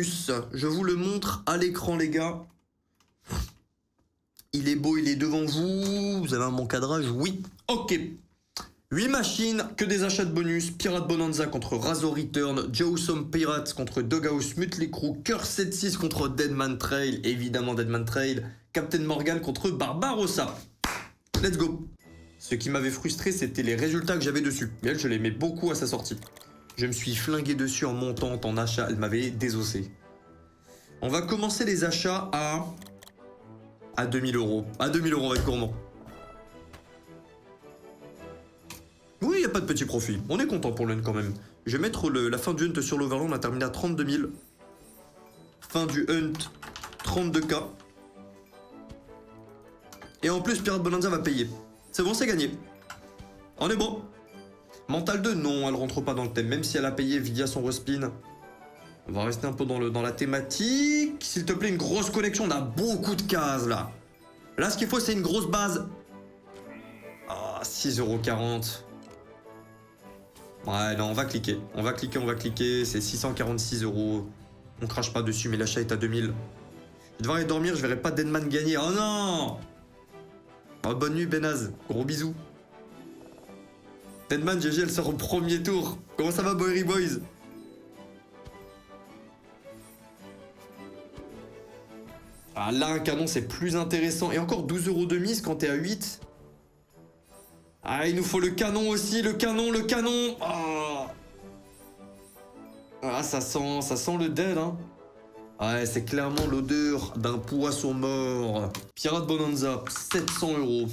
bonus. Je vous le montre à l'écran, les gars. Il est beau, il est devant vous. Vous avez un bon cadrage? Oui. Ok. 8 machines, que des achats de bonus. Pirate Bonanza contre Razor Return. Jawsome Pirates contre Doghouse Mutley Crew. Cursed 6 contre Deadman Trail. Évidemment Deadman Trail. Captain Morgan contre Barbarossa. Let's go. Ce qui m'avait frustré, c'était les résultats que j'avais dessus. Mais elle, je l'aimais beaucoup à sa sortie. Je me suis flingué dessus en montant, en achat. Elle m'avait désossé. On va commencer les achats à 2000 euros. À 2000 euros, on va être gourmand. Oui, il n'y a pas de petit profit. On est content pour l'un quand même. Je vais mettre la fin du hunt sur l'Overland. On a terminé à 32 000. Fin du hunt, 32K. Et en plus, Pirate Bonanza va payer. C'est bon, c'est gagné. On est bon. Mental 2, non, elle rentre pas dans le thème. Même si elle a payé via son respin. On va rester un peu dans la thématique. S'il te plaît, une grosse connexion. On a beaucoup de cases, là. Là, ce qu'il faut, c'est une grosse base. Ah, 6,40 €. Ouais, non, on va cliquer. On va cliquer. C'est 646 €. On crache pas dessus, mais l'achat est à 2000. Je vais devoir aller dormir, je verrai pas Deadman gagner. Oh non! Oh, bonne nuit, Benaz. Gros bisous. Deadman, GG, elle sort au premier tour. Comment ça va, Bowery Boys? Ah, là, un canon, c'est plus intéressant. Et encore 12 € de mise quand t'es à 8. Ah, il nous faut le canon aussi, le canon. Oh. Ah, ça sent le dead, hein. Ouais, c'est clairement l'odeur d'un poisson mort. Pirate Bonanza, 700 €.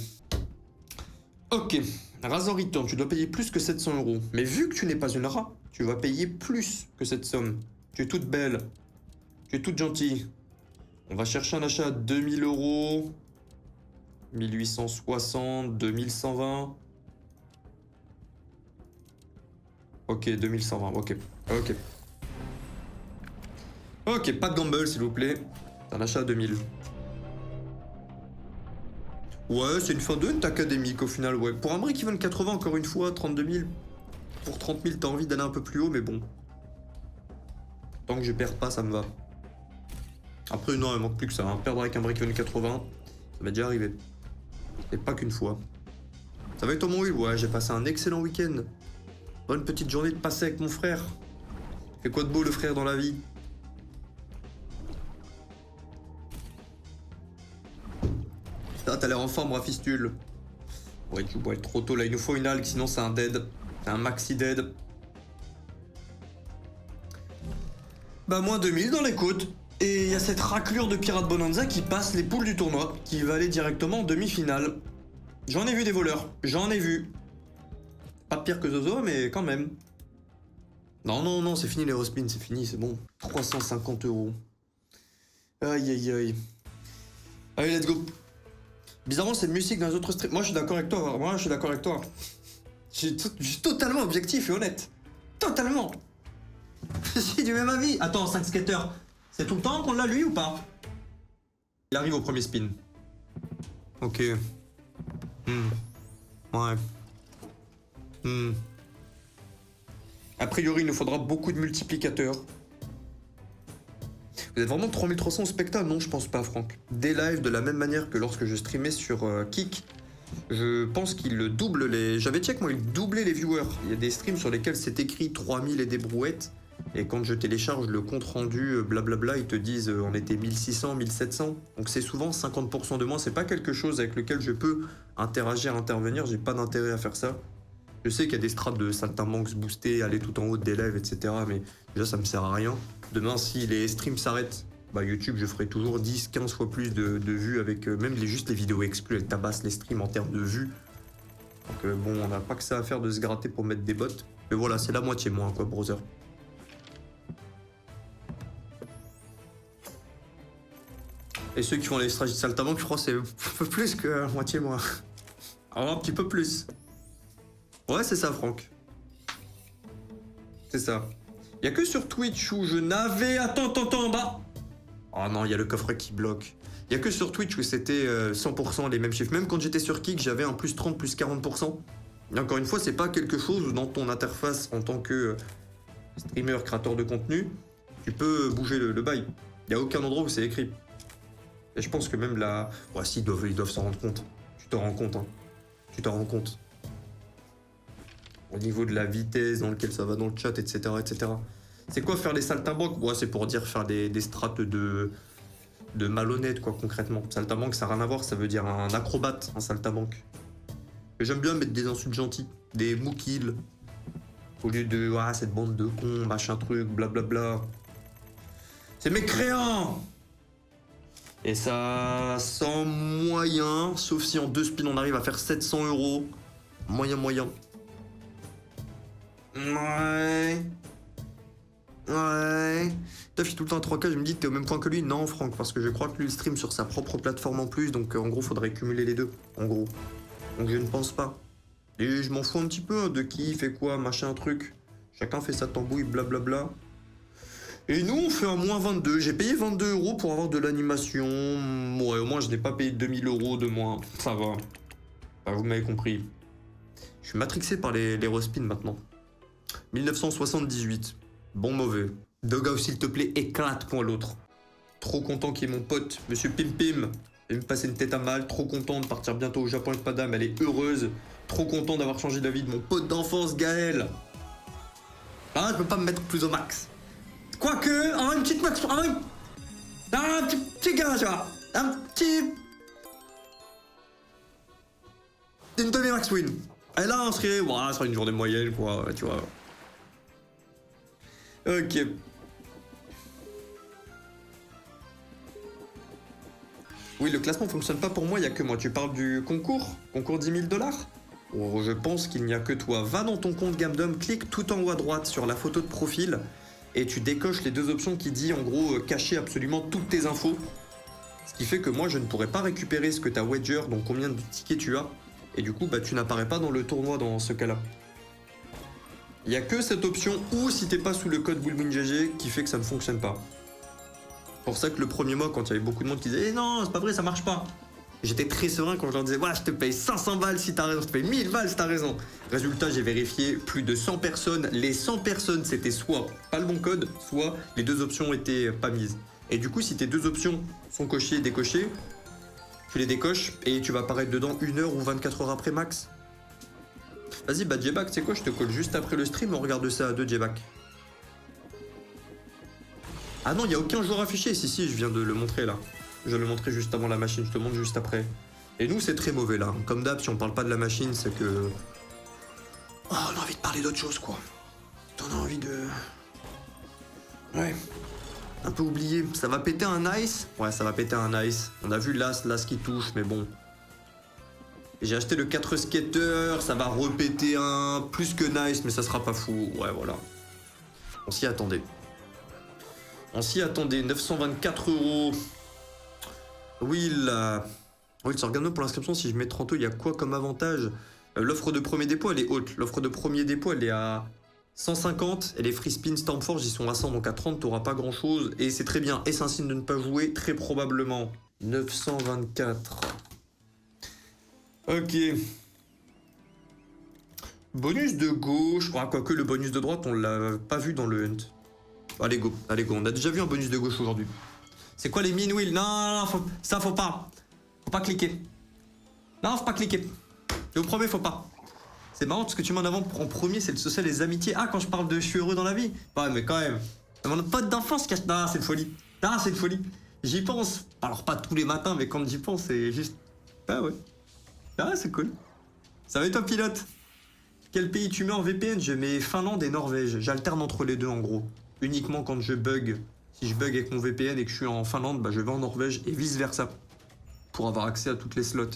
Ok, Razor Return, tu dois payer plus que 700 €. Mais vu que tu n'es pas une rat, tu vas payer plus que cette somme. Tu es toute belle. Tu es toute gentille. On va chercher un achat à 2000 €. 1860, 2120. Ok, 2120, ok. Ok, pas de gamble, s'il vous plaît. C'est un achat à 2000. Ouais, c'est une fin de hunt académique au final, ouais. Pour un break-even 80, encore une fois, 32 000. Pour 30 000, t'as envie d'aller un peu plus haut, mais bon. Tant que je perds pas, ça me va. Après, non, il manque plus que ça. Hein. Perdre avec un break-even 80, ça va déjà arriver. Et pas qu'une fois. Ça va être mon huile, ouais, j'ai passé un excellent week-end. Bonne petite journée de passer avec mon frère. Fait quoi de beau le frère dans la vie? Ah, t'as l'air en forme, Rafistule. Ouais, tu bois trop tôt là, il nous faut une algue, sinon c'est un dead. C'est un maxi dead. Bah, moins 2000 dans les côtes. Et il y a cette raclure de Pirate Bonanza qui passe les poules du tournoi, qui va aller directement en demi-finale. J'en ai vu des voleurs, j'en ai vu. Pas pire que Zozo, mais quand même. Non, c'est fini les respins, c'est fini, c'est bon. 350 €. Aïe. Allez, let's go. Bizarrement, c'est musique dans les autres streams. Moi, je suis d'accord avec toi. Je suis totalement objectif et honnête. Totalement. Je suis du même avis. Attends, 5 skaters. C'est tout le temps qu'on l'a lui ou pas? Il arrive au premier spin. Ok. Ouais. A priori, il nous faudra beaucoup de multiplicateurs. Vous êtes vraiment 3300 au spectacle? Non, je pense pas, Franck. Des lives, de la même manière que lorsque je streamais sur Kik, je pense qu'il double les... J'avais check, moi, il doublait les viewers. Il y a des streams sur lesquels c'est écrit 3000 et des brouettes. Et quand je télécharge le compte rendu, blablabla, ils te disent on était 1600, 1700. Donc c'est souvent 50% de moins. C'est pas quelque chose avec lequel je peux interagir, intervenir. J'ai pas d'intérêt à faire ça. Je sais qu'il y a des strates de saltimbanques boostés, aller tout en haut des lives, etc. Mais déjà, ça me sert à rien. Demain, si les streams s'arrêtent, bah YouTube, je ferai toujours 10, 15 fois plus de vues avec même juste les vidéos exclues. Elles tabassent les streams en termes de vues. Donc bon, on n'a pas que ça à faire de se gratter pour mettre des bots. Mais voilà, c'est la moitié moins, quoi, brother. Et ceux qui font les stratégies de saltimbanque, je crois que c'est un peu plus que la moitié moins. Alors, un petit peu plus. Ouais, c'est ça, Franck. C'est ça. Il y a que sur Twitch où je n'avais... Attends, en bas. Oh non, il y a le coffret qui bloque. Il y a que sur Twitch où c'était 100% les mêmes chiffres. Même quand j'étais sur Kik, j'avais un plus 30, plus 40%. Et encore une fois, c'est pas quelque chose dans ton interface en tant que streamer, créateur de contenu, Tu peux bouger le bail. Il n'y a aucun endroit où c'est écrit. Et je pense que même là... Ouais, si, ils doivent s'en rendre compte. Tu te rends compte, hein. Tu t'en rends compte. Au niveau de la vitesse dans laquelle ça va dans le chat, etc. etc. C'est quoi faire les saltimbanques? Ouais, c'est pour dire faire des strates de malhonnête, quoi, concrètement. Saltimbanque, ça n'a rien à voir, ça veut dire un acrobate, un saltimbanque. J'aime bien mettre des insultes gentilles, des moukils. Au lieu de, ah, cette bande de cons, machin truc, blablabla. C'est mécréant! Et ça, sans moyen, sauf si en 2 spins on arrive à faire 700 €. Moyen. Ouais. Toff, il est tout le temps à 3K, je me dis, t'es au même point que lui? Non, Franck, parce que je crois que lui, il stream sur sa propre plateforme en plus, donc en gros, faudrait cumuler les deux, en gros. Donc je ne pense pas. Et je m'en fous un petit peu de qui fait quoi, machin, truc. Chacun fait sa tambouille, blablabla. Et nous, on fait un moins 22. J'ai payé 22 € pour avoir de l'animation. Ouais, au moins, je n'ai pas payé 2000 € de moins. Ça va. Bah, vous m'avez compris. Je suis matrixé par les respins maintenant. 1978. Bon mauvais. Dogao, s'il te plaît, éclate pour l'autre. Trop content qu'il y ait mon pote, Monsieur Pim Pim. Il me passer une tête à mal. Trop content de partir bientôt au Japon avec madame. Elle est heureuse. Trop content d'avoir changé la vie de mon pote d'enfance, Gaël. Ah, je peux pas me mettre plus au max. Quoique, en une petite max, un petit gars, tu vois. Un petit... Une demi-max win. Et là, on serait... Voilà, ça serait une journée moyenne, quoi, tu vois. Ok. Oui, le classement fonctionne pas pour moi, il n'y a que moi. Tu parles du concours? Concours 10 000 $? Oh, je pense qu'il n'y a que toi. Va dans ton compte Gamdom, clique tout en haut à droite sur la photo de profil et tu décoches les 2 options qui dit en gros cacher absolument toutes tes infos. Ce qui fait que moi je ne pourrais pas récupérer ce que t'as wager, donc combien de tickets tu as. Et du coup bah tu n'apparais pas dans le tournoi dans ce cas-là. Il n'y a que cette option ou si t'es pas sous le code WillWinGG qui fait que ça ne fonctionne pas. Pour ça que le premier mois quand il y avait beaucoup de monde qui disait non c'est pas vrai ça marche pas. J'étais très serein quand je leur disais ouais, je te paye 500 balles si t'as raison, je te paye 1000 balles si t'as raison. Résultat, j'ai vérifié plus de 100 personnes. Les 100 personnes, c'était soit pas le bon code, soit les 2 options étaient pas mises. Et du coup, si tes 2 options sont cochées et décochées, tu les décoches et tu vas apparaître dedans 1 heure ou 24 heures après max. Vas-y, bah J-Back, tu sais quoi, je te colle juste après le stream, on regarde ça à 2 J-Back. Ah non, il n'y a aucun joueur affiché. Si, je viens de le montrer là. Je vais le montrer juste avant la machine, je te montre juste après. Et nous, c'est très mauvais là. Comme d'hab, si on parle pas de la machine, c'est que... Oh, on a envie de parler d'autre chose, quoi. On a envie de... Ouais. Un peu oublié. Ça va péter un nice? Ouais, ça va péter un nice. On a vu l'as qui touche, mais bon. J'ai acheté le 4 skater, ça va repéter un plus que nice, mais ça sera pas fou. Ouais, voilà. On s'y attendait. 924 €. Will, sur Gamdom pour l'inscription, si je mets 30 €, il y a quoi comme avantage? L'offre de premier dépôt, elle est haute. L'offre de premier dépôt, elle est à 150. Et les free spin Stormforge, ils sont à 100. Donc à 30, t'auras pas grand chose. Et c'est très bien. Et c'est un signe de ne pas jouer, très probablement. 924. Ok. Bonus de gauche. Ah, quoique le bonus de droite, on l'a pas vu dans le hunt. Allez, go. On a déjà vu un bonus de gauche aujourd'hui. C'est quoi les mines, Will? Non, ça faut pas. Faut pas cliquer. Non, faut pas cliquer. Je vous promets, faut pas. C'est marrant parce que tu mets en avant en premier, c'est le social et les amitiés. Ah, quand je parle de je suis heureux dans la vie. Ouais, mais quand même. Mon pote d'enfance cache. Non, c'est une folie. Non, c'est une folie. J'y pense. Alors, pas tous les matins, mais quand j'y pense, c'est juste. Ah ouais. Ah, c'est cool. Ça va et toi, pilote? Quel pays tu mets en VPN? Je mets Finlande et Norvège. J'alterne entre les deux en gros. Uniquement quand je bug. Si je bug avec mon VPN et que je suis en Finlande, bah je vais en Norvège et vice versa. Pour avoir accès à toutes les slots.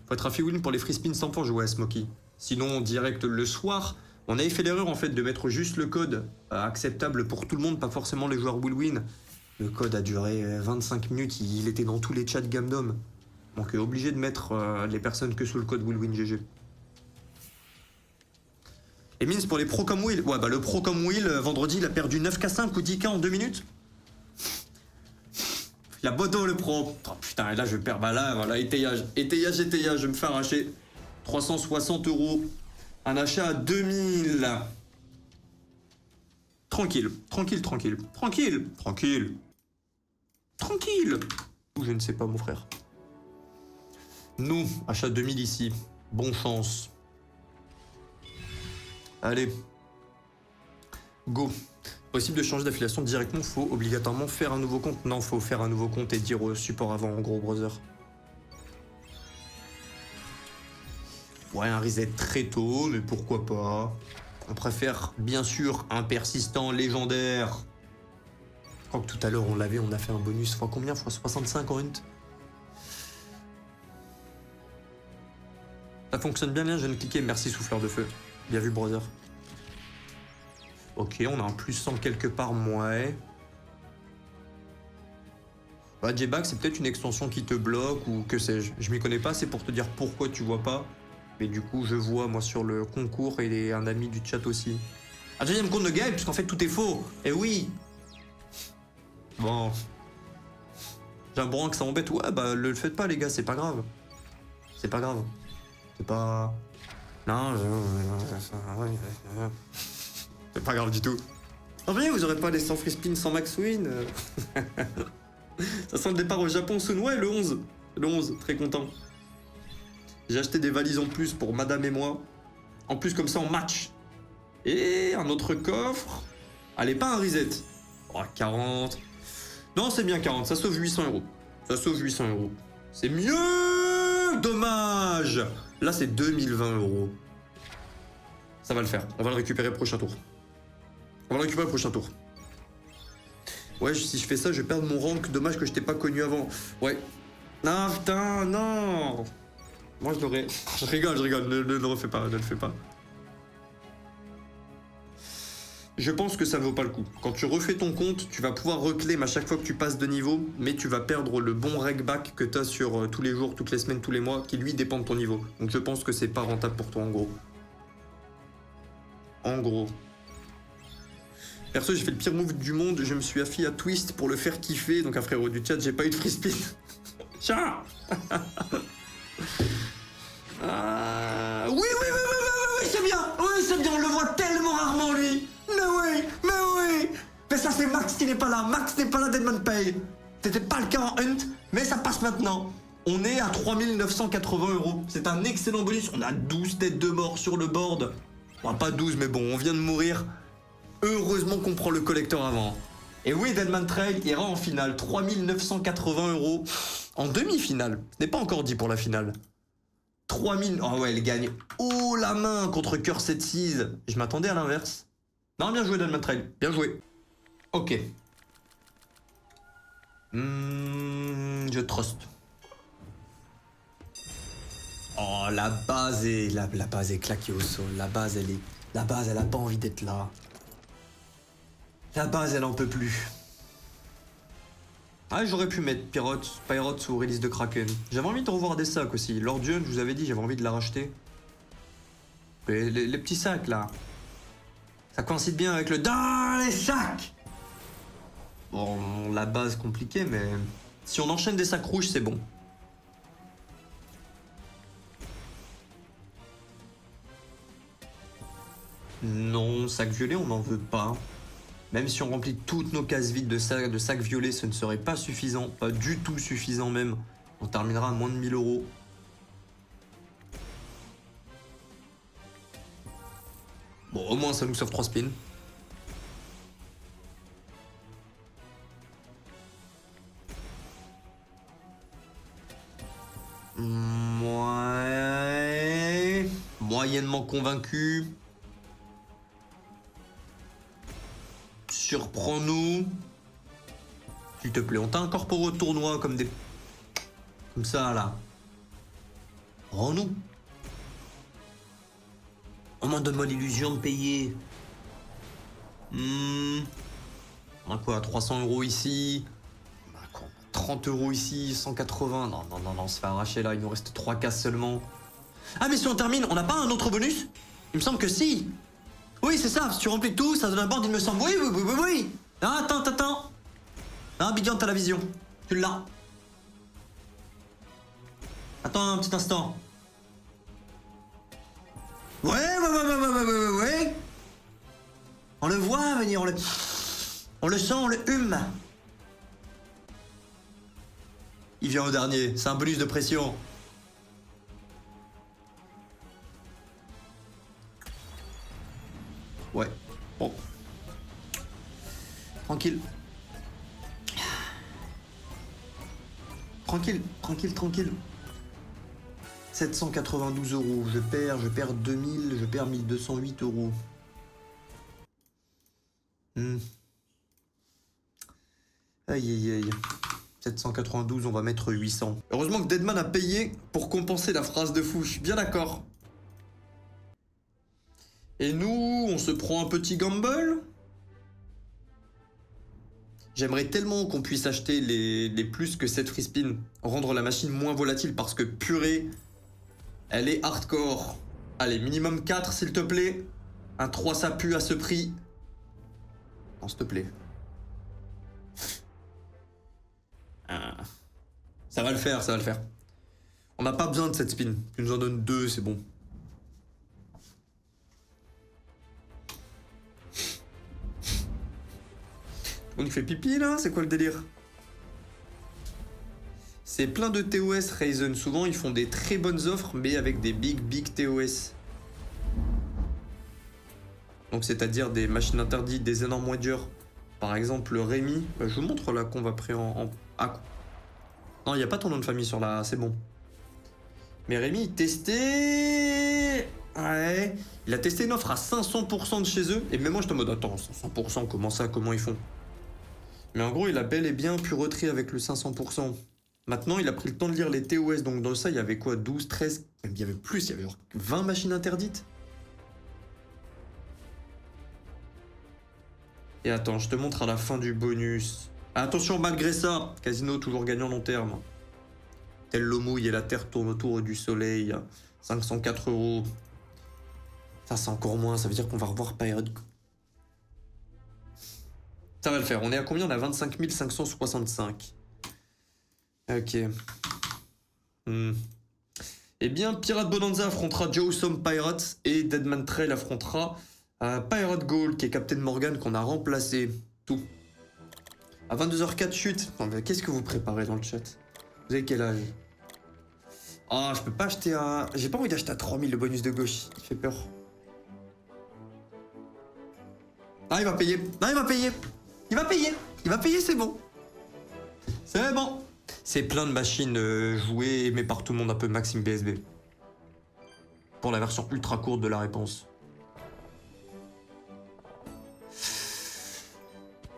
Faut être à Win pour les free spins sans jouer à Smokey. Sinon, direct le soir, on avait fait l'erreur en fait de mettre juste le code acceptable pour tout le monde, pas forcément les joueurs will win. Le code a duré 25 minutes, il était dans tous les chats Gamdom. Donc obligé de mettre les personnes que sous le code will win GG. Et Mins pour les pros comme Will. Ouais, bah le pro comme Will, vendredi, il a perdu 9K5 ou 10K en 2 minutes. Il a bodo le pro. Oh putain, et là je perds. Bah là, voilà, étayage. Je vais me faire arracher 360 €. Un achat à 2000. Tranquille, tranquille, tranquille, tranquille, tranquille. Tranquille. Ou je ne sais pas, mon frère. Nous, achat 2000 ici. Bon chance. Allez. Go. Possible de changer d'affiliation directement, faut obligatoirement faire un nouveau compte. Non, faut faire un nouveau compte et dire support avant, en gros, brother. Ouais, un reset très tôt, mais pourquoi pas. On préfère, bien sûr, un persistant légendaire. Je crois que tout à l'heure, on a fait un bonus fois combien? Fois 65 en hunt. Ça fonctionne bien, je viens de cliquer. Merci, souffleur de feu. Bien vu, brother. Ok, on a un plus 100 quelque part, ouais. Bah, J-Back, c'est peut-être une extension qui te bloque ou que sais-je. Je m'y connais pas, c'est pour te dire pourquoi tu vois pas. Mais du coup, je vois, moi, sur le concours et un ami du chat aussi. Un deuxième compte de game, puisqu'en fait, tout est faux. Eh oui. Bon. J'ai un brin que ça embête. Ouais, bah, le faites pas, les gars, c'est pas grave. C'est pas grave. C'est pas... Non, c'est pas grave du tout. En vrai, vous aurez pas les 100 free spin sans max win. Ça sent le départ au Japon soon. Ouais, le 11. Le 11, très content. J'ai acheté des valises en plus pour madame et moi. En plus, comme ça, on match. Et un autre coffre. Allez, pas un reset. Oh, 40. Non, c'est bien 40. Ça sauve 800 euros. Ça sauve 800 euros. C'est mieux. Dommage. Là, c'est 2020 euros. Ça va le faire. On va le récupérer prochain tour. On va le récupérer prochain tour. Ouais, si je fais ça, je vais perdre mon rank. Dommage que je t'ai pas connu avant. Ouais. Non, putain, non. Moi, je l'aurais... Je rigole. Ne le refais pas, ne le fais pas. Je pense que ça ne vaut pas le coup. Quand tu refais ton compte, tu vas pouvoir reclaim à chaque fois que tu passes de niveau, mais tu vas perdre le bon regback que tu as sur tous les jours, toutes les semaines, tous les mois, qui lui dépend de ton niveau. Donc je pense que c'est pas rentable pour toi en gros. En gros. Perso, j'ai fait le pire move du monde, je me suis affié à Twist pour le faire kiffer, donc un frérot du chat, j'ai pas eu de free spin. Tiens. Oui, c'est bien. Oui, c'est bien, on le voit tellement rarement lui. Mais oui. Mais ça, c'est Max qui n'est pas là. Max n'est pas là, Deadman Pay. C'était pas le cas en Hunt, mais ça passe maintenant. On est à 3980 euros. C'est un excellent bonus. On a 12 têtes de mort sur le board. Bon, pas 12, mais bon, on vient de mourir. Heureusement qu'on prend le collecteur avant. Et oui, Deadman Trail ira en finale. 3980 euros en demi-finale. Ce n'est pas encore dit pour la finale. 3000... Oh ouais, elle gagne haut la main contre Cursed Seas. Je m'attendais à l'inverse. Non, bien joué, Deadman Trail. Bien joué. Ok. Je trust. Oh, la base est claquée au sol. La base, elle a pas envie d'être là. La base, elle en peut plus. Ah, j'aurais pu mettre Pirates ou Release de Kraken. J'avais envie de revoir des sacs aussi. Lord Dieu, je vous avais dit, j'avais envie de la racheter. Les petits sacs, là. Ça coïncide bien avec le... Dans les sacs. Bon, la base compliquée, mais... Si on enchaîne des sacs rouges, c'est bon. Non, sac violet, on n'en veut pas. Même si on remplit toutes nos cases vides de sacs violets, ce ne serait pas suffisant. Pas du tout suffisant même. On terminera à moins de 1000 euros. Bon, au moins ça nous sauve 3 spins. Ouais. Moyennement convaincu. Surprends-nous. S'il te plaît, on t'a incorporé au tournoi comme des... Comme ça, là. Rends-nous. Au moins, donne-moi l'illusion de payer. On a quoi, 300 euros ici. 30 euros ici, 180. Non, on se fait arracher là, il nous reste 3 cases seulement. Ah, mais si on termine, on n'a pas un autre bonus? Il me semble que si. Oui, c'est ça, si tu remplis tout, ça donne un board, il me semble. Oui. Non, attends. Non, Bigant, t'as la vision. Tu l'as. Attends un petit instant. Ouais. On le voit venir, on le sent, on le hume. Il vient au dernier, c'est un bonus de pression. Ouais, bon. Tranquille. Tranquille. 792 euros, je perds 2000, je perds 1208 euros. Aïe. 792, on va mettre 800. Heureusement que Deadman a payé pour compenser la phrase de fou, je suis bien d'accord. Et nous, on se prend un petit gamble. J'aimerais tellement qu'on puisse acheter les plus que 7 free spin, rendre la machine moins volatile parce que purée, elle est hardcore. Allez, minimum 4 s'il te plaît. Un 3 ça pue à ce prix. Non, s'il te plaît. Ça va le faire. On n'a pas besoin de cette spin. Tu nous en donnes 2, c'est bon. On fait pipi là, c'est quoi le délire? C'est plein de TOS Ryzen. Souvent ils font des très bonnes offres, mais avec des big TOS. Donc c'est-à-dire des machines interdites, des énormes wagers. Par exemple le Rémi. Je vous montre là qu'on va prêt en... Ah. Non, il n'y a pas ton nom de famille sur la... C'est bon. Mais Rémi, il testait... Ouais. Il a testé une offre à 500% de chez eux. Et même moi, je te mode, attends, 500%, comment ça? Comment ils font? Mais en gros, il a bel et bien pu retrait avec le 500%. Maintenant, il a pris le temps de lire les TOS. Donc dans ça, il y avait quoi? 12, 13... Même il y avait plus, il y avait 20 machines interdites. Et attends, je te montre à la fin du bonus. Attention, malgré ça, Casino toujours gagnant long terme. Tel l'eau mouille et la terre tourne autour du soleil. 504 euros. Ça, c'est encore moins. Ça veut dire qu'on va revoir période. Ça va le faire. On est à combien? On est à 25 565. Ok. Eh bien, Pirate Bonanza affrontera Joe Pirates et Deadman Trail affrontera Pirate Gold, qui est Captain Morgan, qu'on a remplacé. Tout. À 22h04, chute. Qu'est-ce que vous préparez dans le chat? Vous avez quel âge? Ah, je peux pas acheter à... J'ai pas envie d'acheter à 3000 le bonus de gauche. Il fait peur. Ah, il va payer. Non, il va payer. Il va payer, c'est bon. C'est bon. C'est plein de machines jouées, aimées par tout le monde, un peu Maxime BSB. Pour la version ultra courte de la réponse.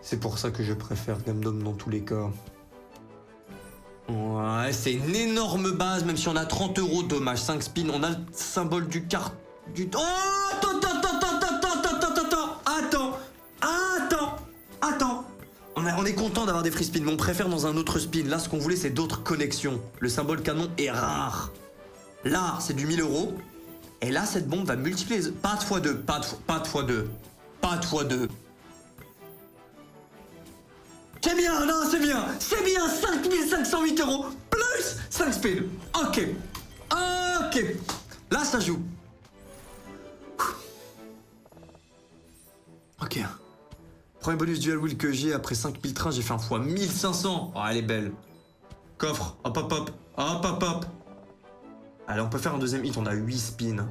C'est pour ça que je préfère Gamdom dans tous les cas. Ouais, c'est une énorme base, même si on a 30 euros, dommage. 5 spins, on a le symbole du carte... Oh, attends. On est content d'avoir des free spins, mais on préfère dans un autre spin. Là, ce qu'on voulait, c'est d'autres connexions. Le symbole canon est rare. Là, c'est du 1000 euros. Et là, cette bombe va multiplier les... Pas de x2, pas de x2. C'est bien, non, c'est bien. 5508 euros plus 5 spins. Ok. Là, ça joue. Ok. Premier bonus dual wheel que j'ai après 5000 trains, j'ai fait un fois 1500. Oh, elle est belle. Coffre. Hop. Allez, on peut faire un deuxième hit, on a 8 spins.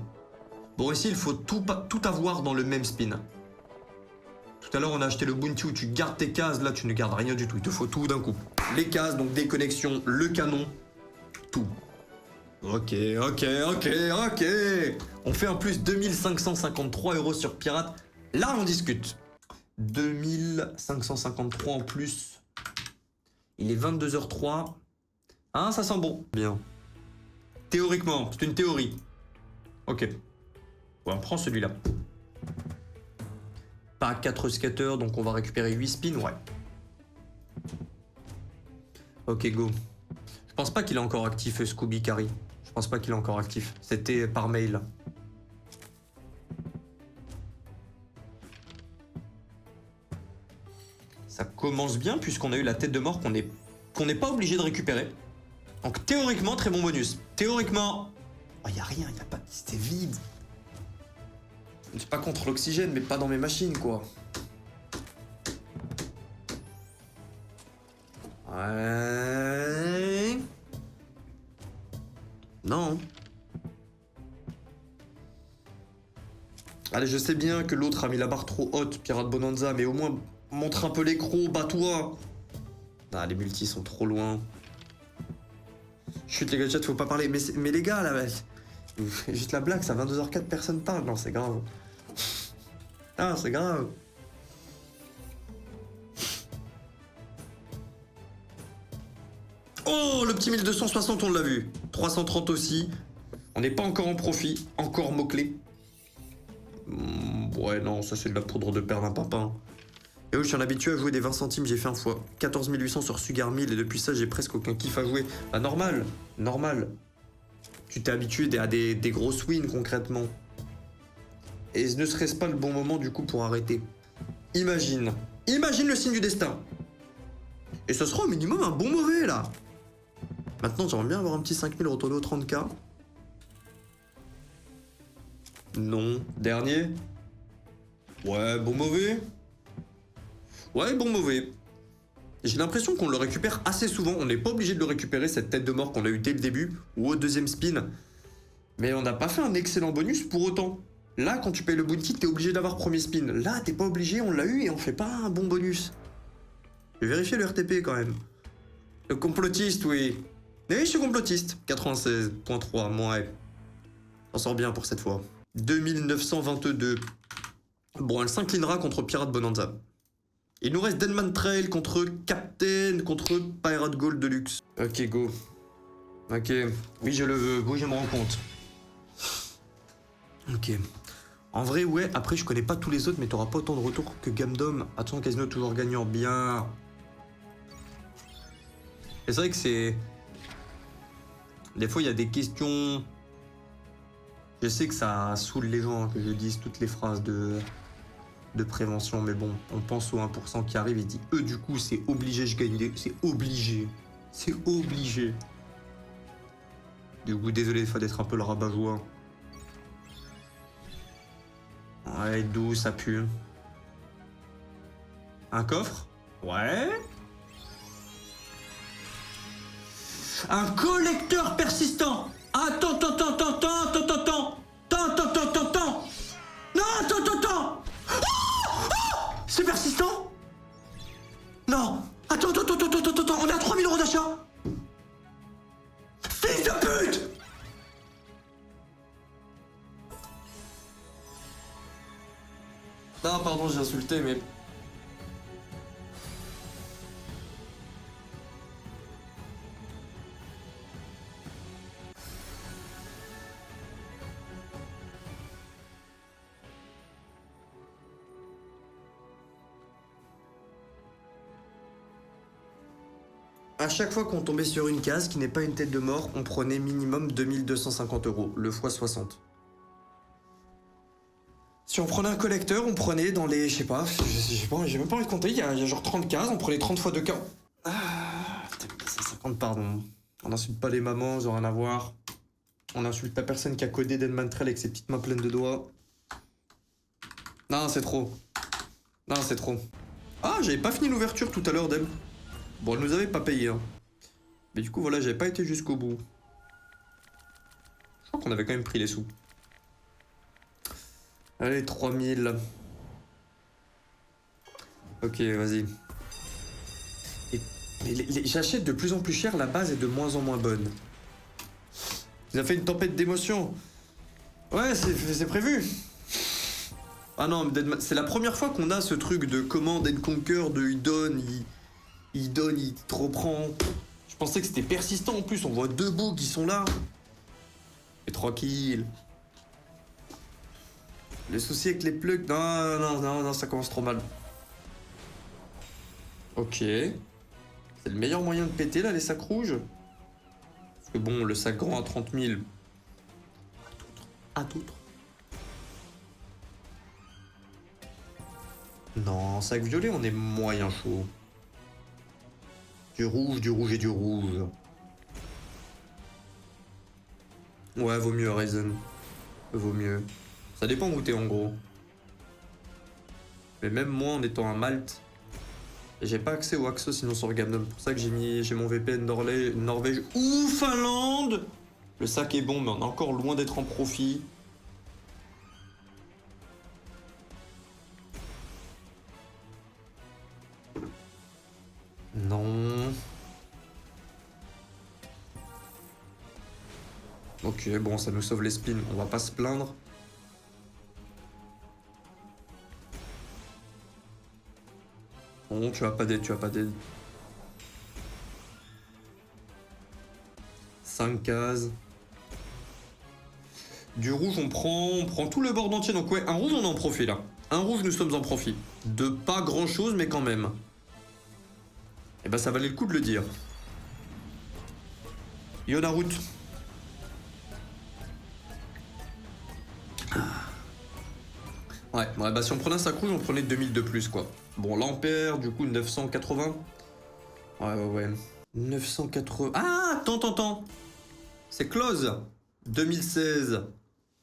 Bon, ici, il faut tout avoir dans le même spin. Tout à l'heure, on a acheté le bounty où tu gardes tes cases. Là, tu ne gardes rien du tout. Il te faut tout d'un coup. Les cases, donc des connexions, le canon, tout. Ok. On fait en plus 2553 euros sur Pirate. Là, on discute. 2553 en plus. Il est 22h03. Hein, ça sent bon. Bien. Théoriquement, c'est une théorie. Ok. Bon, on prend celui-là. Pas 4 skaters, donc on va récupérer 8 spins, ouais. Ok, go. Je pense pas qu'il est encore actif, Scooby Carry. Je pense pas qu'il est encore actif. C'était par mail. Ça commence bien, puisqu'on a eu la tête de mort qu'on n'est pas obligé de récupérer. Donc théoriquement, très bon bonus. Théoriquement... Oh, y a rien, y a pas... C'était vide. C'est pas contre l'oxygène, mais pas dans mes machines, quoi. Ouais... Non. Allez, je sais bien que l'autre a mis la barre trop haute, Pirate Bonanza, mais au moins, montre un peu l'écro, bats-toi. Ah, les multis sont trop loin. Chut, les gars, chat, faut pas parler. Mais les gars, là, juste la blague, ça 22h04, personne parle. Non, c'est grave. Ah, c'est grave. Oh, le petit 1260, on l'a vu. 330 aussi. On n'est pas encore en profit. Encore mot-clé. Ouais, non, ça c'est de la poudre de perle d'un papin. Et oui, je suis un habitué à jouer des 20 centimes, j'ai fait un fois 14 800 sur Sugar 1000 et depuis ça, j'ai presque aucun kiff à jouer. Bah, normal, normal. Tu t'es habitué à des grosses wins concrètement. Et ne serait-ce pas le bon moment du coup pour arrêter? Imagine le signe du destin. Et ce sera au minimum un bon mauvais là. Maintenant, j'aimerais bien avoir un petit 5000 retourné au 30K. Non. Dernier. Ouais, bon mauvais. Ouais, bon mauvais. J'ai l'impression qu'on le récupère assez souvent. On n'est pas obligé de le récupérer, cette tête de mort qu'on a eu dès le début, ou au deuxième spin. Mais on n'a pas fait un excellent bonus pour autant. Là, quand tu payes le bounty, t'es obligé d'avoir premier spin. Là, t'es pas obligé, on l'a eu et on fait pas un bon bonus. Je vais vérifier le RTP quand même. Le complotiste, oui. Oui, je suis complotiste. 96.3, ouais. On sort bien pour cette fois. 2922. Bon, elle s'inclinera contre Pirate Bonanza. Il nous reste Denman Trail contre Captain, contre Pirate Gold Deluxe. Ok, go. Ok. Oui, je le veux. Oui, je me rends compte. Ok. En vrai, ouais. Après, je connais pas tous les autres, mais t'auras pas autant de retours que Gamdom. Attention, Casino toujours gagnant. Bien. Et c'est vrai que c'est... Des fois, il y a des questions... Je sais que ça saoule les gens hein, que je dise toutes les phrases de prévention, mais bon, on pense au 1% qui arrive et dit eux, du coup, c'est obligé, je gagne les... C'est obligé. C'est obligé. Du coup, désolé des fois d'être un peu le rabat-joie. Ouais, d'où ça pue. Un coffre? Ouais. Un collecteur persistant. Attends. Non, attends. C'est persistant? Non. Attends, on est à 3000 € d'achat. Fils de pute! Non, pardon, j'ai insulté, mais... À chaque fois qu'on tombait sur une case qui n'est pas une tête de mort, on prenait minimum 2250 €, le x60. Si on prenait un collecteur, on prenait dans les... Je sais pas, j'ai même pas envie de compter, il y a genre 30 cases, on prenait 30 fois 2 cas. Ah, putain, 150, pardon. On n'insulte pas les mamans, ils ont rien à voir. On insulte la personne qui a codé Denman Trail avec ses petites mains pleines de doigts. Non, c'est trop. Non, c'est trop. Ah, j'avais pas fini l'ouverture tout à l'heure, Dem. Bon, elle nous avait pas payé, hein. Mais du coup, voilà, j'avais pas été jusqu'au bout. Je crois qu'on avait quand même pris les sous. Allez, 3000. Ok, vas-y. J'achète de plus en plus cher, la base est de moins en moins bonne. Ça fait une tempête d'émotions. Ouais, c'est prévu. Ah non, c'est la première fois qu'on a ce truc de Command and Conquer, de il donne, il te reprend. Je pensais que c'était persistant en plus, on voit 2 bouts qui sont là. Et tranquille. Le souci avec les plugs... Non, ça commence trop mal. Ok. C'est le meilleur moyen de péter là, les sacs rouges. Parce que bon, le sac grand à 30 000... À d'autres. Non, sac violet, on est moyen chaud. Du rouge et du rouge. Ouais, vaut mieux, Ryzen. Vaut mieux. Ça dépend où t'es en gros. Mais même moi en étant un Malte, j'ai pas accès au Axo sinon sur Gamdom. C'est pour ça que j'ai mon VPN Norvège ou Finlande. Le sac est bon mais on est encore loin d'être en profit. Non. Ok, bon, ça nous sauve les spins, on va pas se plaindre. Non, tu vas pas d'aide, 5 cases. Du rouge, on prend tout le board entier. Donc ouais, un rouge, on est en profit là. Un rouge, nous sommes en profit. De pas grand chose, mais quand même. Et bah ça valait le coup de le dire. Yona route. Ouais, bah si on prenait un sac rouge, on prenait 2000 de plus quoi. Bon, l'ampère, du coup 980. Ouais. 980. Ah, attends. C'est close. 2016.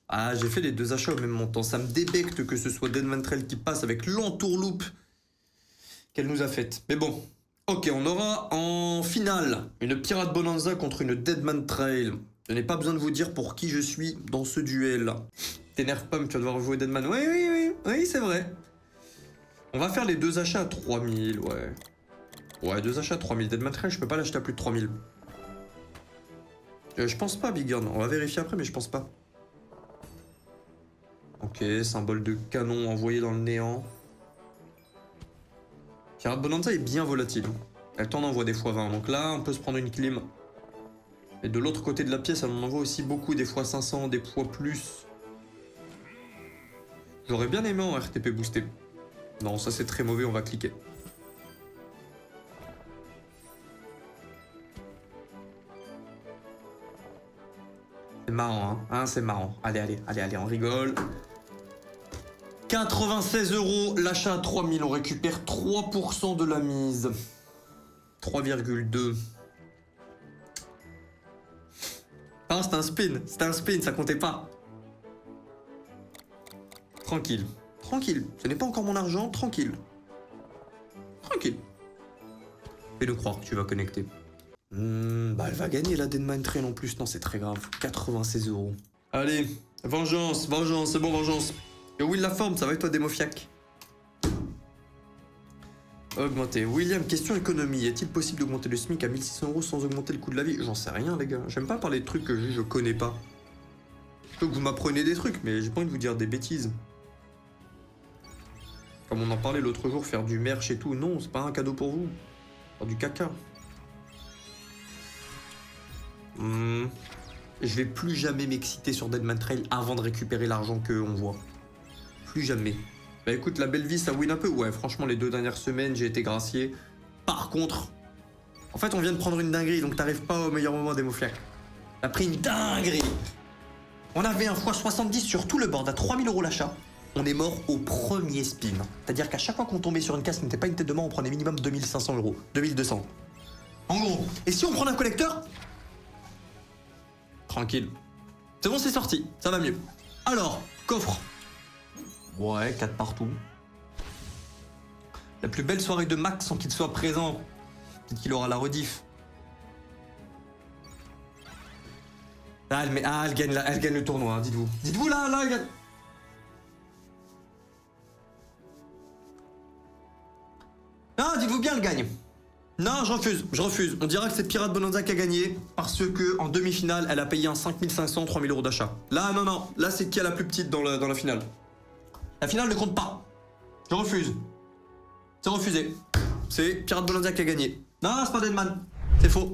Ah, j'ai fait les deux achats au même montant. Ça me débecte que ce soit Deadman Trail qui passe avec l'entourloupe qu'elle nous a faite. Mais bon. Ok, on aura en finale une Pirate Bonanza contre une Deadman Trail. Je n'ai pas besoin de vous dire pour qui je suis dans ce duel. T'énerve pas, mais tu vas devoir jouer Deadman. Oui, c'est vrai. On va faire les deux achats à 3000, ouais. Ouais, deux achats à 3000. Deadman Trail, je peux pas l'acheter à plus de 3000. Je pense pas, Big Gun. On va vérifier après, mais je pense pas. Ok, symbole de canon envoyé dans le néant. Pirate Bonanza est bien volatile. Elle t'en envoie des fois 20, donc là, on peut se prendre une clim. Et de l'autre côté de la pièce, elle en envoie aussi beaucoup, des fois 500, des fois plus. J'aurais bien aimé en RTP boosté. Non, ça c'est très mauvais, on va cliquer. C'est marrant, hein, c'est marrant. Allez, on rigole. 96 €, l'achat à 3000, on récupère 3% de la mise. 3,2. Ah, c'était un spin, ça comptait pas. Tranquille, ce n'est pas encore mon argent, tranquille. Fais-le croire que tu vas connecter. Bah elle va gagner la Deadman Trail en plus, non c'est très grave. 96 €. Allez, vengeance, c'est bon, vengeance. Yo Will la forme, ça va avec toi Démofiac? Augmenter. William, question économie. Est-il possible d'augmenter le SMIC à 1600 € sans augmenter le coût de la vie? J'en sais rien les gars, j'aime pas parler de trucs que je connais pas. Je peux que vous m'appreniez des trucs, mais j'ai pas envie de vous dire des bêtises. Comme on en parlait l'autre jour, faire du merch et tout, non, c'est pas un cadeau pour vous. Faire du caca. Je vais plus jamais m'exciter sur Deadman Trail avant de récupérer l'argent qu'on voit. Plus jamais. Bah écoute, la belle vie, ça win un peu. Ouais, franchement, les 2 dernières semaines, j'ai été gracié. Par contre, en fait, on vient de prendre une dinguerie, donc t'arrives pas au meilleur moment des Mouflac. T'as pris une dinguerie. On avait un x70 sur tout le board à 3000 € l'achat. On est mort au premier spin. C'est-à-dire qu'à chaque fois qu'on tombait sur une case qui n'était pas une tête de mort, on prenait minimum 2500 €. 2200. En gros. Et si on prenait un collecteur? Tranquille. C'est bon, c'est sorti. Ça va mieux. Alors, coffre. Ouais, 4 partout. La plus belle soirée de Max sans qu'il soit présent. Peut-être qu'il aura la rediff. Ah, elle gagne le tournoi, hein, dites-vous. Dites-vous là, elle gagne. Ah, dites-vous bien, elle gagne. Non, je refuse. On dira que c'est Pirate Bonanza qui a gagné parce que en demi-finale, elle a payé un 5500, 3000 € d'achat. Là, non. Là, c'est qui a la plus petite dans la finale. La finale ne compte pas. Je refuse. C'est refusé. C'est Pirate Bonanza qui a gagné. Non, c'est pas Deadman. C'est faux.